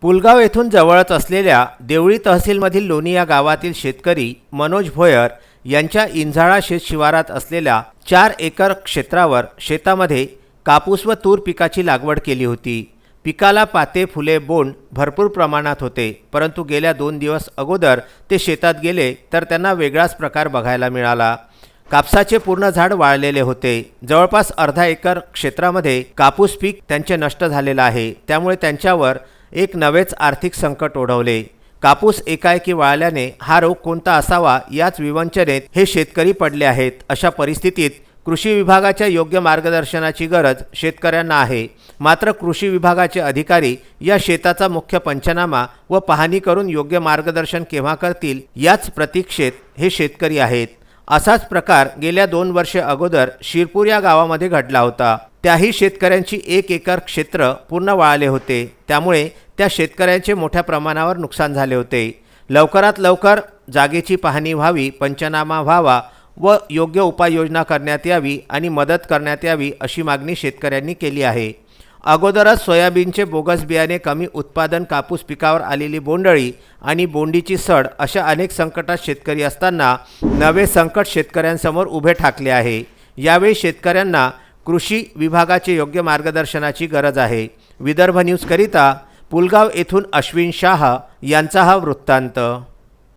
पुलगाव येथून जवळच असलेल्या देवळी तहसीलमधील लोणी या गावातील शेतकरी मनोज भोयर यांच्या इंझाळा शेत शिवारात असलेल्या 4 एकर क्षेत्रावर शेतामध्ये कापूस व तूर पिकाची लागवड केली होती। पिकाला पाते, फुले, बोंड भरपूर प्रमाणात होते, परंतु गेल्या 2 दिवस अगोदर ते शेतात गेले तर त्यांना वेगळाच प्रकार बघायला मिळाला। कापसाचे पूर्ण झाड वाळलेले होते। जवळपास अर्धा एकर क्षेत्रामध्ये कापूस पीक त्यांचे नष्ट झालेले आहे। त्यामुळे त्यांच्यावर एक नवेच आर्थिक संकट ओढवले। कापूस एकाएकी वाळल्याने हा रोग कोणता असावा याच विवंचनेत हे शेतकरी पडले आहेत। अशा परिस्थितीत कृषी विभागाच्या योग्य मार्गदर्शनाची गरज शेतकऱ्यांना आहे। मात्र कृषी विभागाचे अधिकारी या शेताचा मुख्य पंचनामा व पाहणी करून योग्य मार्गदर्शन केव्हा करतील याच प्रतीक्षेत हे शेतकरी आहेत। असाच प्रकार गेल्या 2 वर्षे अगोदर शिरपूर या गावामध्ये घडला होता। त्याही शेतकऱ्यांची 1 एकर क्षेत्र पूर्ण वाळले होते। त्यामुळे त्या शेतकऱ्यांचे मोठ्या प्रमाणावर नुकसान झाले होते। लवकरात लवकर जागेची पाहणी व्हावी, पंचनामा व्हावा व योग्य उपाययोजना करण्यात यावी आणि मदत करण्यात यावी अशी मागणी शेतकऱ्यांनी केली आहे। अगोदरच सोयाबीनचे बोगस बियाणे, कमी उत्पादन, कापूस पिकावर आलेली बोंडअळी आणि बोंडीची सड अशा अनेक संकटात शेतकरी असताना नवे संकट शेतकऱ्यांसमोर उभे ठाकले आहे। यावेळी शेतकऱ्यांना कृषी विभागाचे योग्य मार्गदर्शनाची गरज आहे। विदर्भ न्यूज करिता पुलगाव येथून अश्विन शाह यांचा हा वृत्तांत।